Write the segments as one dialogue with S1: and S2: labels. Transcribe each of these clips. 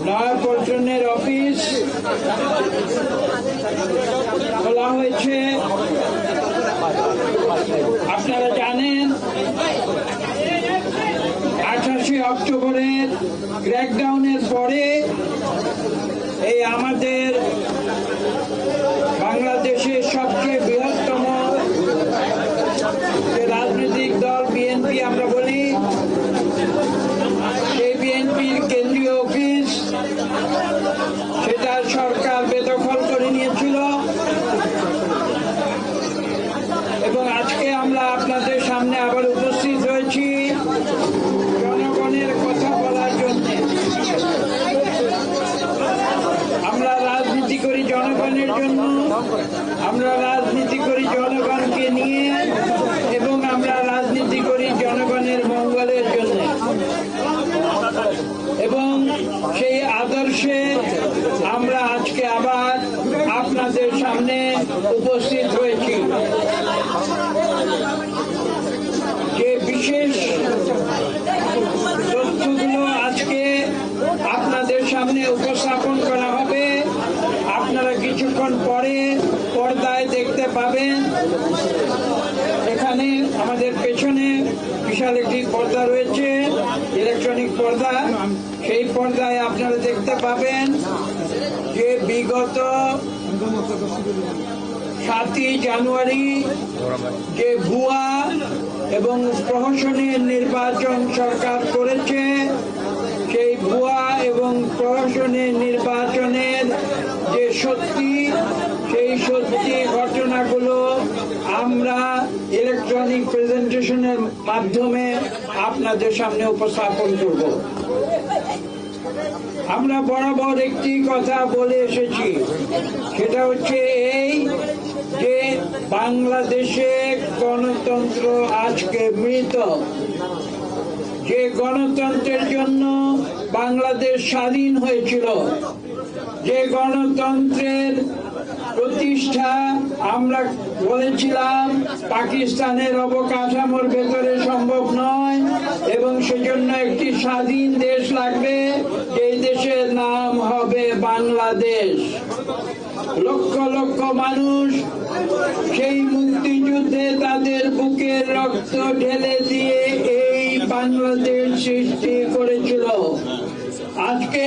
S1: নয়াপল্টনের office খোলা হয়েছে। আপনারা জানেন 28 অক্টোবরের ক্র্যাকডাউনের পরে এই আমাদের বাংলাদেশের সবচেয়ে বৃহত্তম যে রাজনৈতিক দল বিএনপি আমরা বলি, সেই বিএনপির কেন্দ্রীয় অফিস সেটা সরকার বেদখল করে নিয়েছিল এবং আজকে আমরা আপনাদের সামনে আবার উপস্থিত হয়েছি জনগণের কথা বলার জন্য। আমরা রাজনীতি করি জনগণের জন্য, আমরা রাজনীতি করি জনগণকে নিয়ে এবং আমরা রাজনীতি করি জনগণের মঙ্গলের জন্য এবং সেই আদর্শে আমরা আজকে আবার আপনাদের সামনে উপস্থিত হয়েছি। যে বিশেষ তথ্যগুলো আজকে আপনাদের সামনে উপস্থাপন করা হবে আপনারা কিছুক্ষণ পরে পর্দায় দেখতে পাবেন। এখানে আমাদের পেছনে বিশাল একটি পর্দা রয়েছে, ইলেকট্রনিক পর্দা। সেই পর্দায় আপনারা দেখতে পাবেন যে বিগত 7 জানুয়ারি যে ভুয়া এবং প্রহসনের নির্বাচন সরকার করেছে, সেই ভুয়া এবং প্রহসনের নির্বাচনের যে সত্যি, সেই সত্যি ঘটনাগুলো আমরা ইলেকট্রনিক প্রেজেন্টেশনের মাধ্যমে আপনাদের সামনে উপস্থাপন করব। আমরা বরাবর একটি কথা বলে এসেছি, সেটা হচ্ছে এই যে বাংলাদেশে গণতন্ত্র আজকে মৃত। যে গণতন্ত্রের জন্য বাংলাদেশ স্বাধীন হয়েছিল, যে গণতন্ত্রের প্রতিষ্ঠা আমরা বলেছিলাম পাকিস্তানের অবকাঠামোর ভেতরে সম্ভব নয় এবং সেজন্য একটি স্বাধীন দেশ লাগবে, এই দেশের নাম হবে বাংলাদেশ। লক্ষ লক্ষ মানুষ সেই মুক্তিযুদ্ধে তাদের বুকের রক্ত ঢেলে দিয়ে এই বাংলাদেশ সৃষ্টি করেছিল। আজকে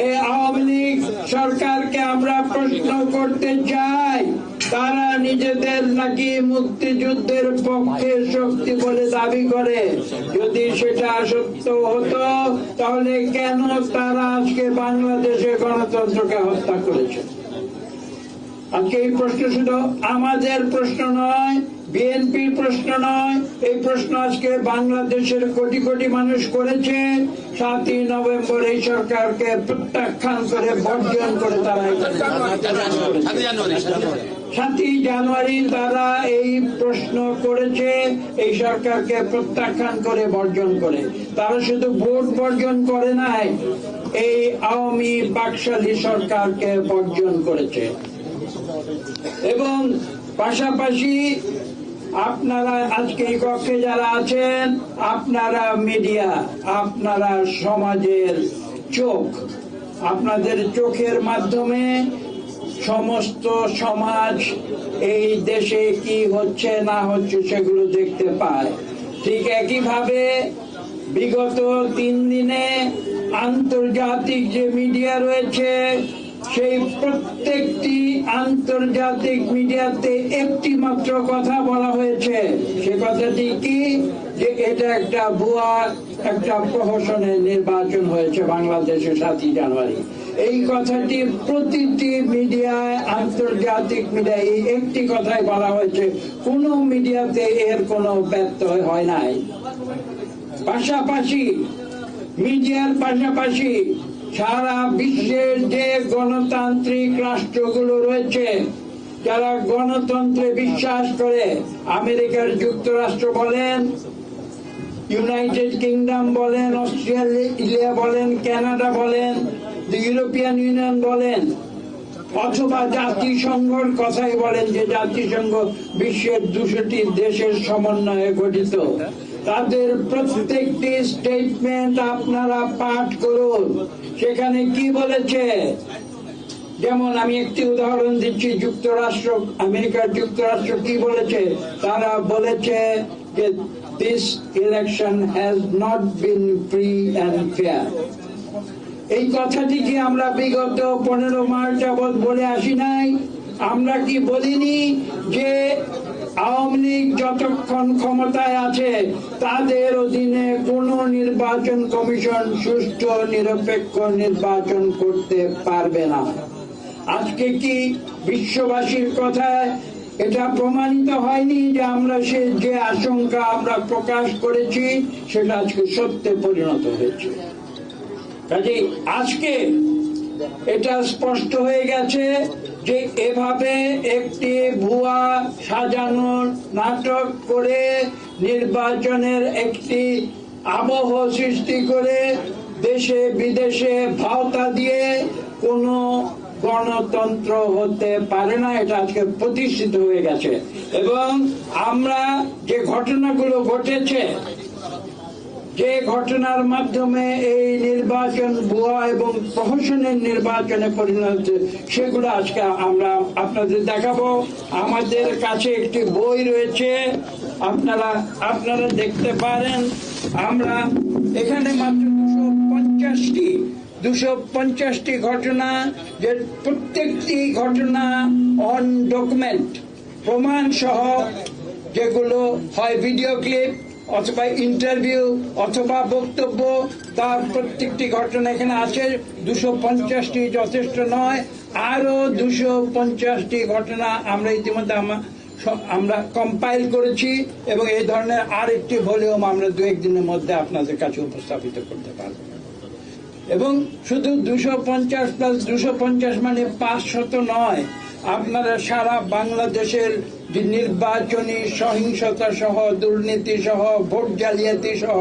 S1: এই আওয়ামী লীগ সরকারকে আমরা প্রশ্ন করতে চাই, তারা নিজেদের নাকি মুক্তিযুদ্ধের পক্ষে শক্তি বলে দাবি করে। যদি সেটা সত্য হতো তাহলে কেন তারা আজকে বাংলাদেশের গণতন্ত্রকে হত্যা করেছে? আজকে এই প্রশ্ন শুধু আমাদের প্রশ্ন নয়, বিএনপির প্রশ্ন নয়, এই প্রশ্ন আজকে বাংলাদেশের কোটি কোটি মানুষ করেছে। 7 নভেম্বর এই সরকারকে প্রত্যাখ্যান করে বর্জন করে তারা 7 জানুয়ারি তারা এই প্রশ্ন করেছে, এই সরকারকে প্রত্যাখ্যান করে বর্জন করে। তারা শুধু ভোট বর্জন করে নাই, এই আওয়ামী বাকশালী সরকারকে বর্জন করেছে। এবং পাশাপাশি আপনারা আজকে এই কক্ষে যারা আছেন, আপনারা মিডিয়া, আপনারা সমাজের চোখ, আপনাদের চোখের মাধ্যমে সমস্ত সমাজ এই দেশে কি হচ্ছে না হচ্ছে সেগুলো দেখতে পায়। ঠিক একইভাবে বিগত 3 দিনে আন্তর্জাতিক যে মিডিয়া রয়েছে, সেই প্রত্যেকটি আন্তর্জাতিক মিডিয়াতে একটি মাত্র কথা বলা হয়েছে। সে কথাটি কি? যে এটা একটা ভুয়া, একটা প্রহসনের নির্বাচন হয়েছে বাংলাদেশে 7 জানুয়ারি। এই কথাটি প্রতিটি মিডিয়ায়, আন্তর্জাতিক মিডিয়ায় এই একটি কথাই বলা হয়েছে, কোন মিডিয়াতে এর কোনো ব্যত্যয় হয় নাই। পাশাপাশি মিডিয়ার পাশাপাশি সারা বিশ্বের যে গণতান্ত্রিক রাষ্ট্রগুলো রয়েছে, যারা গণতন্ত্রে বিশ্বাস করে, আমেরিকার যুক্তরাষ্ট্র বলেন, ইউনাইটেড কিংডম বলেন, অস্ট্রেলিয়া বলেন, কানাডা বলেন, ইউরোপিয়ান ইউনিয়ন বলেন, অথবা জাতিসংঘের কথাই বলেন যে জাতিসংঘ বিশ্বের 200টি দেশের সমন্বয়ে গঠিত। তাদের প্রত্যেকটি স্টেটমেন্ট আপনারা পাঠ করুন। সেখানে কি বলেছে, যেমন আমি একটি উদাহরণ দিচ্ছি, আমেরিকার যুক্তরাষ্ট্র কি বলেছে? তারা বলেছে যে this election has not been free and fair। এই কথাটি কি আমরা বিগত 15 মাস যাবৎ বলে আসি নাই? আমরা কি বলিনি যে আওয়ামী লীগ যতক্ষণ ক্ষমতায় আছে তাদের অধীনে কোন নির্বাচন কমিশন সুষ্ঠু নিরপেক্ষ নির্বাচন করতে পারবে না? আজকে কি বিশ্ববাসীর কথায় এটা প্রমাণিত হয়নি যে আমরা যে আশঙ্কা আমরা প্রকাশ করেছি সেটা আজকে সত্যে পরিণত হয়েছে? কাজে আজকে এটা স্পষ্ট হয়ে গেছে যে এভাবে একটি ভুয়া সাজানো নাটক করে নির্বাচনের একটি আবহ সৃষ্টি করে দেশে বিদেশে ভাওতা দিয়ে কোনো গণতন্ত্র হতে পারে না। এটা আজকে প্রতিষ্ঠিত হয়ে গেছে। এবং আমরা যে ঘটনাগুলো ঘটেছে, যে ঘটনার মাধ্যমে এই নির্বাচন ভুয়া এবং প্রহসনের নির্বাচনে পরিণত, সেগুলো আজকে আমরা আপনাদের দেখাবো। আমাদের কাছে একটি বই রয়েছে, আপনারা দেখতে পারেন। আমরা এখানে মাত্র 250টি ঘটনা, যে প্রত্যেকটি ঘটনা অন ডকুমেন্ট, প্রমাণ সহ, যেগুলো হয় ভিডিও ক্লিপ অথবা ইন্টারভিউ অথবা বক্তব্য, তার প্রত্যেকটি ঘটনা এখানে আছে। 250টি যথেষ্ট নয়, আরো 250টি ঘটনা আমরা ইতিমধ্যে আমরা কম্পাইল করেছি এবং এই ধরনের আরেকটি ভলিউম আমরা 2-1 দিনের মধ্যে আপনাদের কাছে উপস্থাপিত করতে পারব। এবং শুধু 250 প্লাস 250 মানে 500 নয়, আপনারা সারা বাংলাদেশের যে নির্বাচনী সহিংসতা সহ, দুর্নীতি সহ, ভোট জালিয়াতি সহ,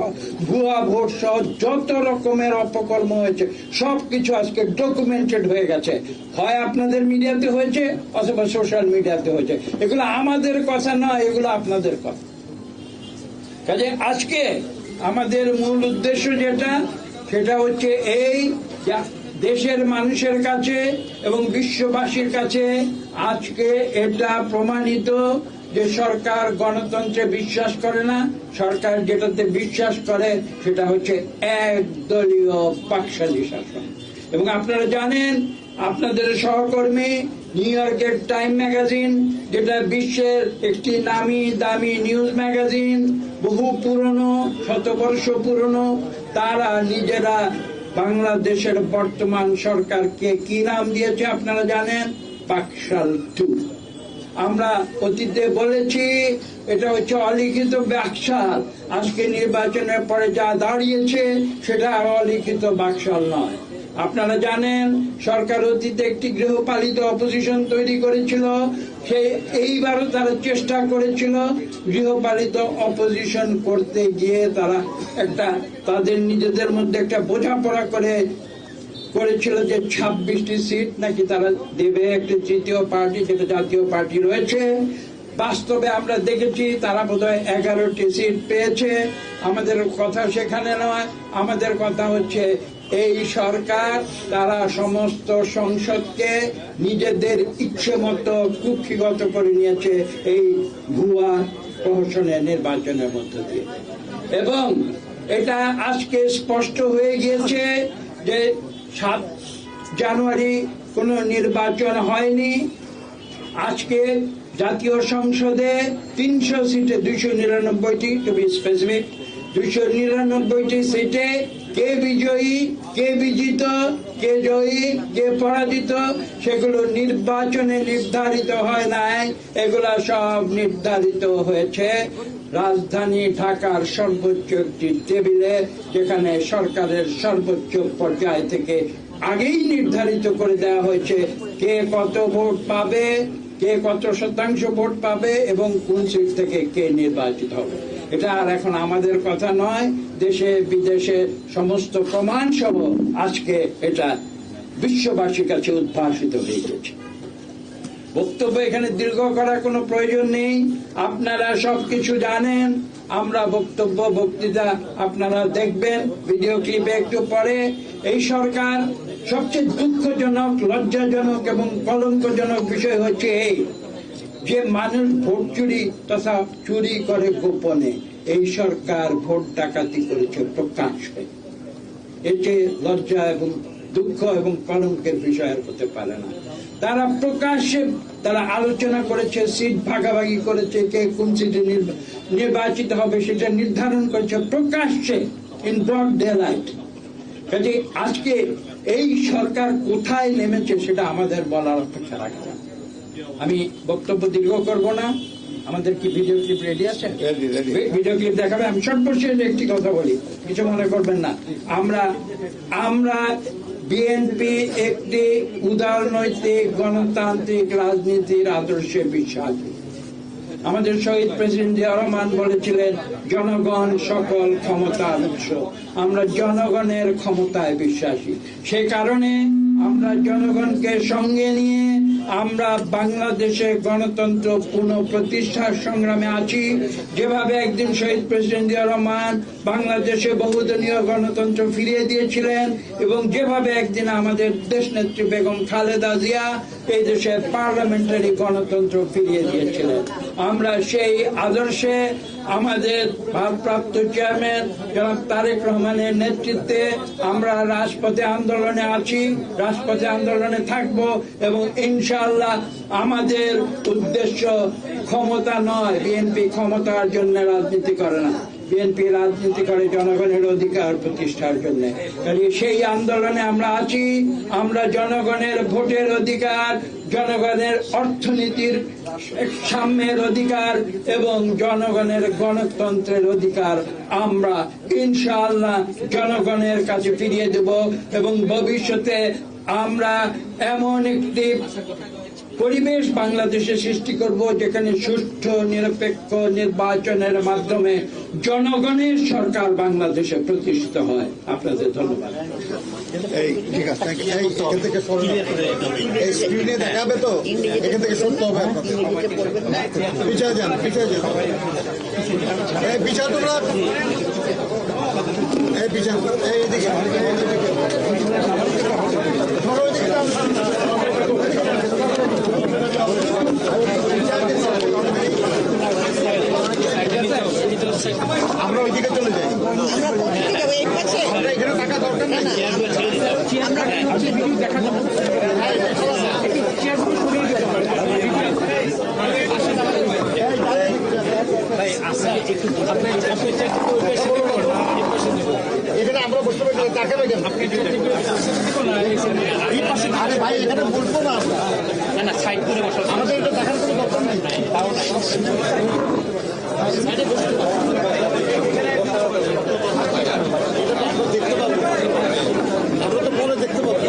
S1: ভুয়া ভোট সহ যত রকমের অপকর্ম হয়েছে সবকিছু আজকে ডকুমেন্টেড হয়ে গেছে। হয় আপনাদের মিডিয়াতে হয়েছে অথবা সোশ্যাল মিডিয়াতে হয়েছে। এগুলো আমাদের কথা নয়, এগুলো আপনাদের কথা। কাজে আজকে আমাদের মূল উদ্দেশ্য সেটা হচ্ছে এই দেশের মানুষের কাছে এবং বিশ্ববাসীর কাছে আজকে এটা প্রমাণিত যে সরকার গণতন্ত্রে বিশ্বাস করে না। সরকার যেটাতে বিশ্বাস করে সেটা হচ্ছে একদলীয় পাকশালী শাসন। এবং আপনারা জানেন, আপনাদের সহকর্মী নিউ ইয়র্কের টাইম ম্যাগাজিন, যেটা বিশ্বের একটি নামি দামি নিউজ ম্যাগাজিন, বহু পুরনো, শতবর্ষ পুরনো, তারা নিজেরা বাংলাদেশের বর্তমান সরকারকে কি নাম দিয়েছে আপনারা জানেন? পাকশাল 2। আমরা অতীতে বলেছি এটা হচ্ছে অলিখিত বাকশাল। আজকে নির্বাচনের পরে যা দাঁড়িয়েছে সেটা অলিখিত বাকশাল নয়। আপনারা জানেন সরকার অতীতে একটি গৃহপালিত অপোজিশন তৈরি করেছিল। এইবারও তারা চেষ্টা করেছিল গৃহপালিত অপোজিশন করতে গিয়ে তারা তাদের নিজেদের মধ্যে একটা বোঝাপড়া করেছিল যে 26টি সিট নাকি তারা দেবে একটি তৃতীয় পার্টি, যেটা জাতীয় পার্টি রয়েছে। বাস্তবে আমরা দেখেছি তারা বোধহয় 11টি সিট পেয়েছে। আমাদের কথা সেখানে নয়, আমাদের কথা হচ্ছে এই সরকার তারা সমস্ত সংসদকে নিজেদের ইচ্ছে মতো কুক্ষিগত করে নিয়েছে এই ভুয়া প্রহসনের নির্বাচনের মধ্য দিয়ে। এবং এটা আজকে স্পষ্ট হয়ে গিয়েছে যে 7 জানুয়ারি কোনো নির্বাচন হয়নি। আজকে জাতীয় সংসদে 300 সিটে, 299টি টু বি স্পেসিফিক, 299টি সিটে কে বিজয়ী, কে বিজিত, কে জয়ী, কে পরাজিত সেগুলো নির্বাচনে নির্ধারিত হয় নাই। এগুলা সব নির্ধারিত হয়েছে রাজধানী ঢাকার সর্বোচ্চ একটি টেবিলে, যেখানে সরকারের সর্বোচ্চ পর্যায় থেকে আগেই নির্ধারিত করে দেওয়া হয়েছে কে কত ভোট পাবে, কে কত শতাংশ ভোট পাবে এবং কোন সিট থেকে কে নির্বাচিত হবে। এটা আর এখন আমাদের কথা নয়, দেশে বিদেশে সমস্ত প্রমাণ সহ আজকে এটা বিশ্ববাসীর কাছে উদ্ভাসিত হয়ে গেছে। বক্তব্য এখানে দীর্ঘ করার কোনো প্রয়োজন নেই, আপনারা সবকিছু জানেন। আমরা বক্তৃতা আপনারা দেখবেন ভিডিও ক্লিপে একটু পরে। এই সরকার সবচেয়ে দুঃখজনক, লজ্জাজনক এবং কলঙ্কজনক বিষয় হচ্ছে এই যে মানুষ ভোট চুরি তথা চুরি করে গোপনে। এই সরকার ভোট ডাকাতি করেছে প্রকাশ্যে। এতে লজ্জা এবং দুঃখ এবং কলঙ্কের বিষয় হতে পারে না। তারা প্রকাশ্যে তারা আলোচনা করেছে, সিট ভাগাভাগি করেছে, কে কোন সিটে নির্বাচিত হবে সেটা নির্ধারণ করেছে প্রকাশ্যে, ইন ব্রড ডে লাইট। কাজে আজকে এই সরকার কোথায় নেমেছে সেটা আমাদের বলার অপেক্ষা রাখে না। আমি বক্তব্য দীর্ঘ করব না। আমাদের কি ভিডিও ক্লিপ রেডি আছে? ভিডিও ক্লিপ দেখাবে। আমি সর্বশেষ একটি কথা বলি, কিছু মনে করবেন না। আমরা বিএনপি একটি উদারনৈতিক গণতান্ত্রিক রাজনীতির আদর্শে বিশ্বাসী। আমাদের শহীদ প্রেসিডেন্ট জিয়া রহমান বলেছিলেন, জনগণ সকল ক্ষমতার উৎস। আমরা জনগণের ক্ষমতায় বিশ্বাসী। সে কারণে আমরা জনগণকে সঙ্গে নিয়ে আমরা বাংলাদেশে গণতন্ত্র পুনঃপ্রতিষ্ঠার সংগ্রামে আছি। যেভাবে একদিন শহীদ প্রেসিডেন্ট জিয়া রহমান বাংলাদেশে বহুদলীয় গণতন্ত্র ফিরিয়ে দিয়েছিলেন এবং যেভাবে একদিন আমাদের দেশনেত্রী বেগম খালেদা জিয়া এই দেশে পার্লামেন্টারি গণতন্ত্র ফিরিয়ে দিয়েছিলেন, আমরা সেই আদর্শে আমাদের ভারপ্রাপ্ত চেয়ারম্যান জনাব তারেক রহমানের নেতৃত্বে আমরা রাজপথে আন্দোলনে আছি, রাজপথে আন্দোলনে থাকব এবং ইনশাআল্লাহ আমাদের উদ্দেশ্য ক্ষমতা নয়। বিএনপি ক্ষমতার জন্য রাজনীতি করে না, বিএনপি রাজনীতি করে জনগণের অধিকার প্রতিষ্ঠার জন্য। সেই আন্দোলনে আমরা আছি। আমরা জনগণের ভোটের অধিকার, জনগণের অর্থনীতির সাম্যের অধিকার এবং জনগণের গণতন্ত্রের অধিকার আমরা ইনশাআল্লাহ জনগণের কাছে ফিরিয়ে দেব এবং ভবিষ্যতে আমরা এমন একটি পরিবেশ বাংলাদেশে সৃষ্টি করব যেখানে সুষ্ঠু নিরপেক্ষ নির্বাচনের মাধ্যমে জনগণের সরকার বাংলাদেশে প্রতিষ্ঠিত হয়। আপনাদের ধন্যবাদ।
S2: ঠিক আছে, এখান থেকে স্ক্রিনে দেখাবে তো, এখান থেকে শুনতে হবে। পিছিয়ে যান, পিছিয়ে যান, পিছিয়ে তোমরা, এই পিছিয়ে, এইদিকে আমরা ওইদিকে চলে যাই। আমরা এখানে টাকা দরকার নেই। এখানে আমরা বসতে পারি, টাকা কেন? আরে ভাই এখানে বসবো না আমরা, না সাইড করে বসো। আমাদের এটা দেখার কোনো দরকার নেই। দেখতে পাবো, আমরা তো পরে দেখতে পাবো।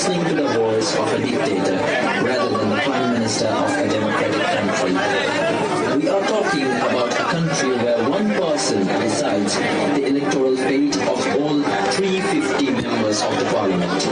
S3: listening to the voice of a dictator rather than the prime minister of a democratic country. We are talking about a country where one person decides the electoral fate of all 350 members of the parliament.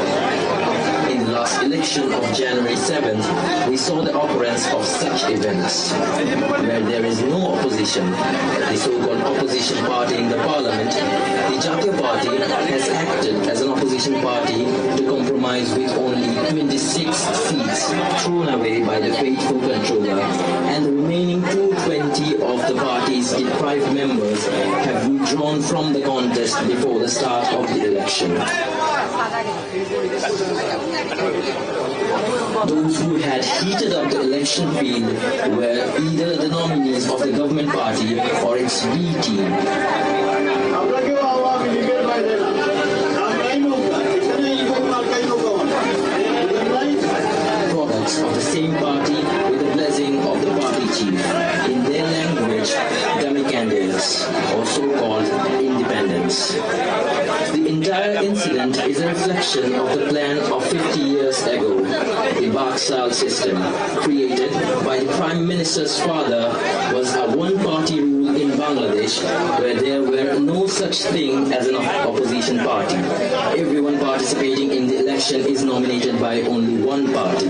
S3: In the last election of January 7th, we saw the occurrence of such events, where there is no opposition, the so-called opposition party in the parliament. The Jatiya Party has acted as an opposition party to compromise with only 26 seats thrown away by the faithful controller, and the remaining 220 of the party's deprived members have withdrawn from the contest before the start of the election. Those who had heated up the election field were either the nominees of the government party or its B team. Products of the same party with the blessing of the party chief. In their language, dummy candidates, or so-called independents. The entire incident is a reflection of the plan of 50 years ago, the Baksal system, created by the Prime Minister's father, was a one-party rule in Bangladesh where there were no such thing as an opposition party. Everyone participating in the election is nominated by only one party.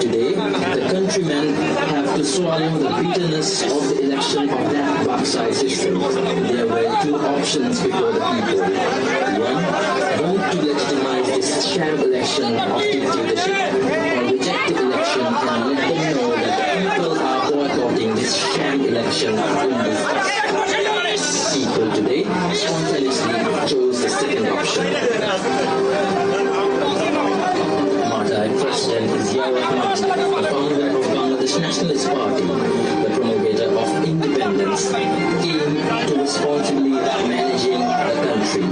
S3: Today, the countrymen have to swallow the bitterness of the election of that Baksal system. There were two options before the people. One, vote to legitimize this sham election of dictatorship, or reject the election and let them know that the people are boycotting this sham election in this people today spontaneously chose the second option. Martyr President Ziaur Rahman, the founder of Bangladesh Nationalist Party, the promulgator of independence, came to responsibly managing the country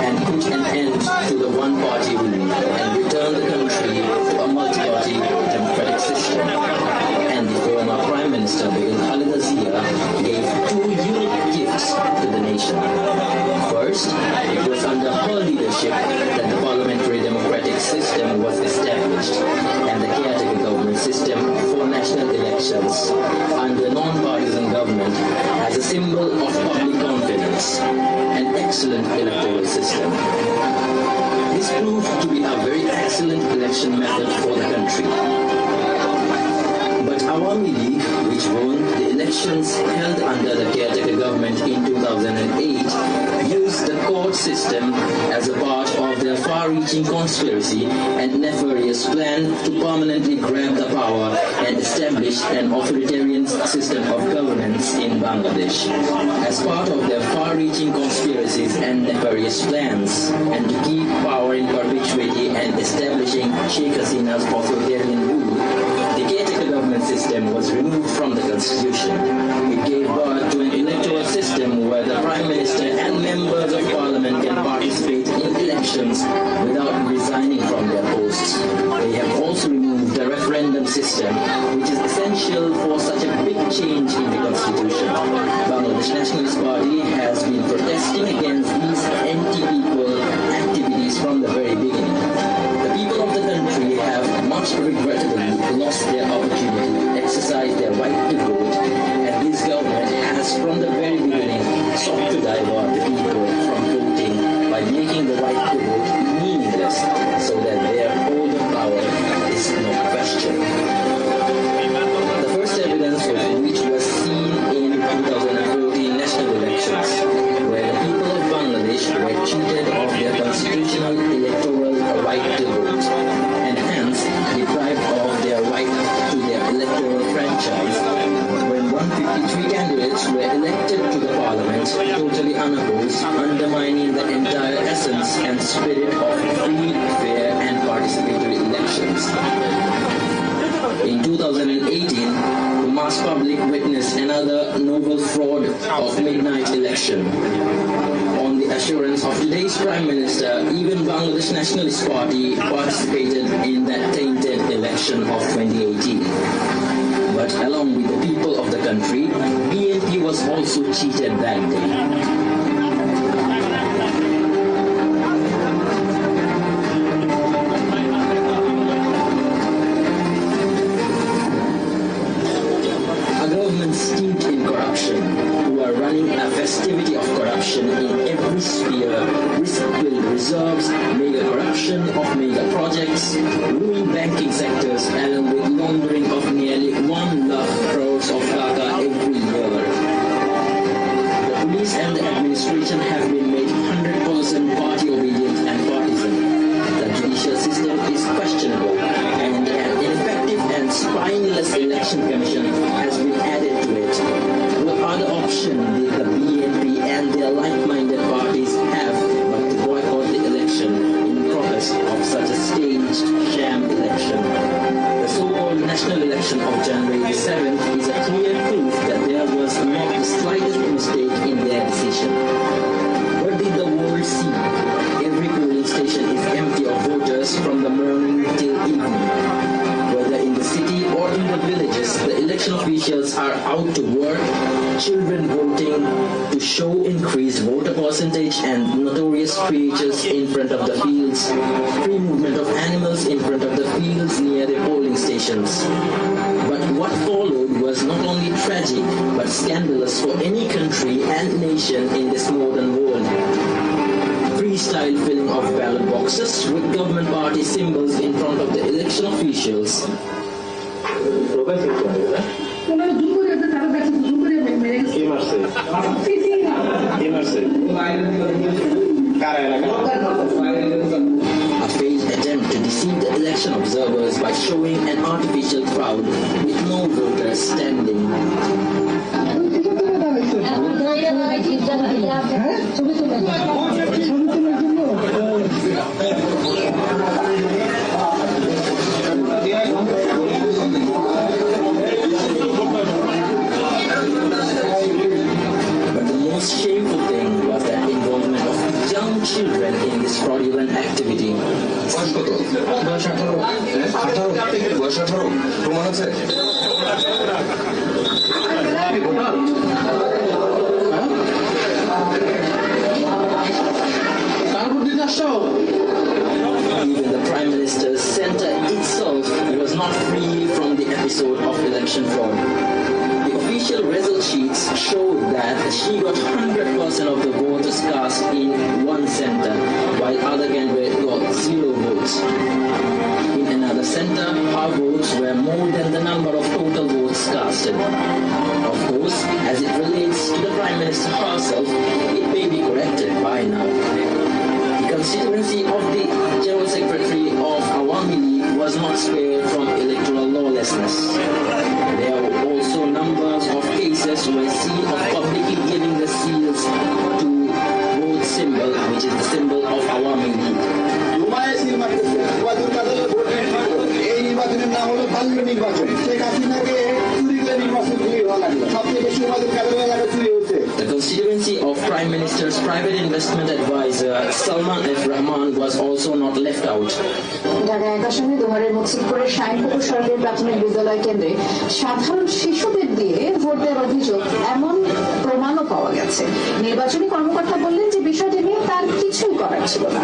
S3: and put an end to the one-party rule and return the country to a multi-party democratic system. And the former Prime Minister Khalida Zia gave two unique gifts to the nation. First, it was under her leadership that the parliamentary democratic system was established and the caretaker government system for national elections under non-partisan government as a symbol of public confidence, an excellent electoral system. This proved to be a very excellent election method for the country. But Awami League, which won the elections held under the caretaker government in 2008, used the court system as a part of their far-reaching conspiracy and nefarious plan to permanently grab the power and establish an authoritarian system of governance in Bangladesh. As part of their far-reaching conspiracies and nefarious plans, and to keep power in perpetuity and establishing Sheikh Hasina's authoritarian rule, the caretaker government system was removed from the constitution. It gave birth to an electoral system where the Prime Minister and members of Parliament can participate in elections without resigning from their posts. They have also removed the referendum system, which is essential for such a big change in the constitution. Bangladesh Nationalist Party has been protesting against these anti-people activities from the very beginning. The people of the country have much regrettably lost their opportunity to exercise their right to vote, and this government has from the very beginning sought to divert the people from voting by making the right to vote meaningless so that their hold of power is no question. The first evidence of which was seen in 2014 national elections, where the people of Bangladesh were cheated of their constitutional electoral right to vote, and hence deprived of their right to their electoral franchise, when 153 candidates were elected to the parliament totally unopposed, undermining the entire essence and spirit of free, fair and participatory elections. In 2018, the mass public witnessed another novel fraud of midnight election. On the assurance of today's Prime Minister, even Bangladesh Nationalist Party participated in that tainted election of 2018. But along with the people of the country, BNP was also cheated that day. crimes, ruined banking sectors, along with laundering of nearly 1 lakh crores of taka every year. The police and the administration have been made 100% party obedient and partisan. The judicial system is questionable, and an ineffective and spineless election commission has been added to it. What other option did the BNP and their like-minded parties have but to boycott the election in protest of such a staged sham election? The so-called national election of January 7th is a clear proof that there was not the slightest mistake in their decision. What did the world see? Every polling station is empty of voters from the morning till evening. Whether in the city or in the villages, the election officials are out to work, children voting to show increased voter percentage and notorious creatures in front of the fields, free movement of animals in front of the fields near the polling stations. But what followed was not only tragic but scandalous for any country and nation in this modern world. Freestyle filling of ballot boxes with government party symbols in front of the election officials. A failed attempt to deceive the election observers by showing an artificial crowd with no voters standing. But the most shameful thing was the involvement of young children in this fraudulent activity. Even the Prime Minister's center itself was not free from the episode of election fraud. The official result sheets showed that she got 100% of the voters cast in one center, while other candidates got 0 votes. In another center, her votes were more than the number of total votes casted. Of course, as it relates to the Prime Minister herself, it may be corrected by now. The constituency of the General Secretary of Awami League was not spared from electoral lawlessness. There were also numbers of cases where seen of publicly giving the seals to vote symbol, which is the symbol of Awami League. The constituency of Prime Minister's private investment advisor Salman F. Rahman was also not left out.
S4: Dhaka Akashvani দুহারের মুকসিদপুরের Shinepukur সরকারি প্রাথমিক বিদ্যালয় কেন্দ্রে সাধারণ শিশুদের দিয়ে vote দেওয়ার অভিযোগ এমন প্রমাণও পাওয়া গেছে। নির্বাচনী কর্মকর্তা বললেন যে বিষয়টি নিয়ে তার কিছুই করার ছিল না।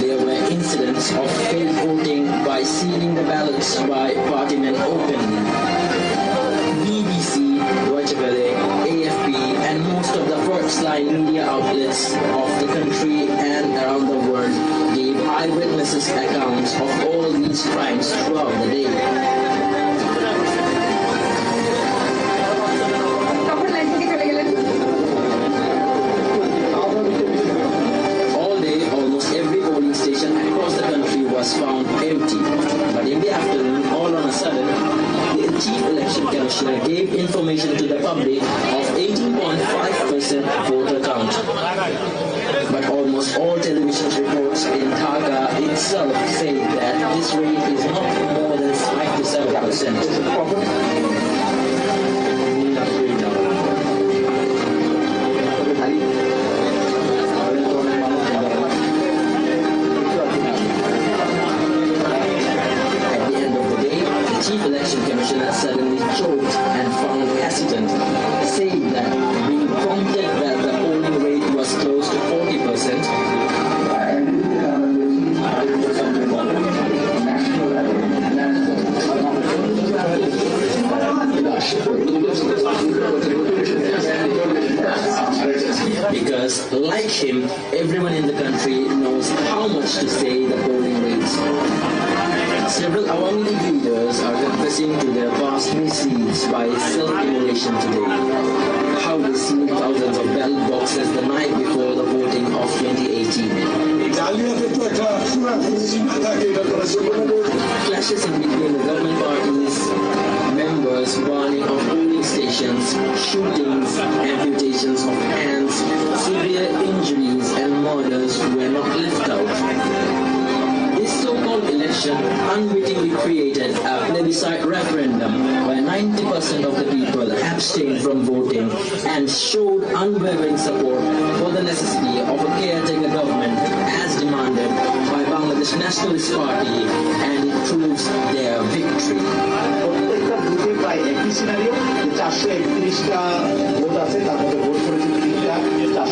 S3: There were incidents of failed voting by sealing the ballots by partymen openly. BBC, Deutsche Welle, AFP, and most of the first-line media outlets of the country and around the world gave eyewitnesses accounts of all these crimes throughout the day. All day, almost every polling station across the country was found empty. But in the afternoon, all on a sudden, the Chief Election Commissioner gave information to the public of 18.5% voter count. But almost all television reports in Dhaka itself say that this rate is not more than 5 to 7%. Chief Election Commissioner suddenly choked and found hesitant, saying that being prompted that the polling rate was close to 40%, because, like him, everyone in the country knows how much to say the polling rates. Awami League leaders are confessing to their past misdeeds by self-immolation today. How they sealed thousands of ballot boxes the night before the voting of 2018. Clashes in between the government parties, members burning of polling stations, shootings, amputations of hands, severe injuries and murders were not left out. This so-called election unwittingly created a plebiscite referendum where 90% of the people abstained from voting and showed unwavering support for the necessity of a caretaker government as demanded by Bangladesh Nationalist Party, and it proves their victory.
S5: প্রত্যেকটা বুথে প্রায় একই scenario, 431টা vote আছে, তার মধ্যে vote করেছে 3টা,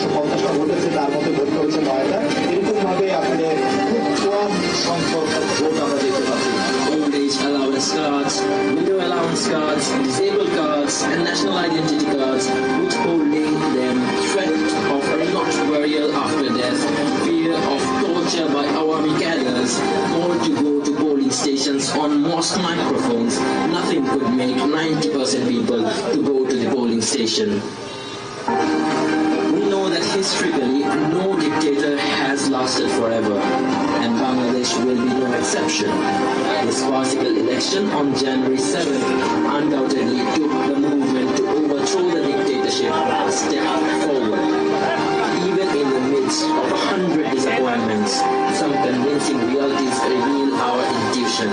S5: 450টা vote আছে, তার মধ্যে ভোট করেছে 9টা। এরকম ভাবে আপনাদের খুব কম সংখ্যক ভোট আমরা দেখতে পাচ্ছি।
S3: Old age allowance cards, widow allowance cards, disabled cards, and national identity cards, withholding them, threat of not burial after death, fear of torture by Awami cadres, or to go to polling stations on mosque microphones. Nothing could make 90% people to go to the polling station. We know that historically no dictator has lasted forever, and Bangladesh will be no exception. This farcical election on January 7th undoubtedly took the movement to overthrow the dictatorship a step forward. Even in the midst of 100 disappointments, some convincing realities reveal our intuition,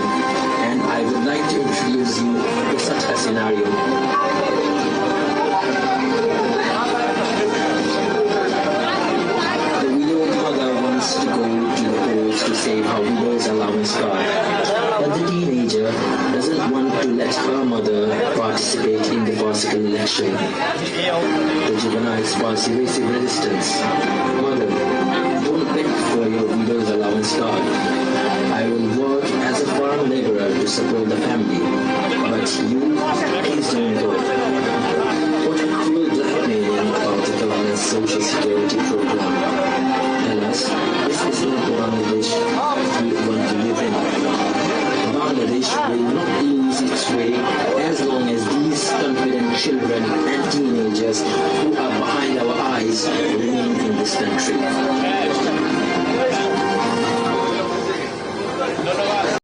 S3: and I would like to introduce you to such a scenario. The widowed mother wants to go to the polls to save her widow's allowance card, but the teenager doesn't want to let her mother participate in the farcical election. The juvenile sparks evasive resistance. Mother, don't beg for your widow's allowance card. I will work as a farm laborer to support the family, but you, please don't go. What a cruel blackmailing about the government's social security program. Alas, this is not the Bangladesh we want to live in. Bangladesh will not lose its way as long as these confident children and teenagers who are behind our eyes remain in this country.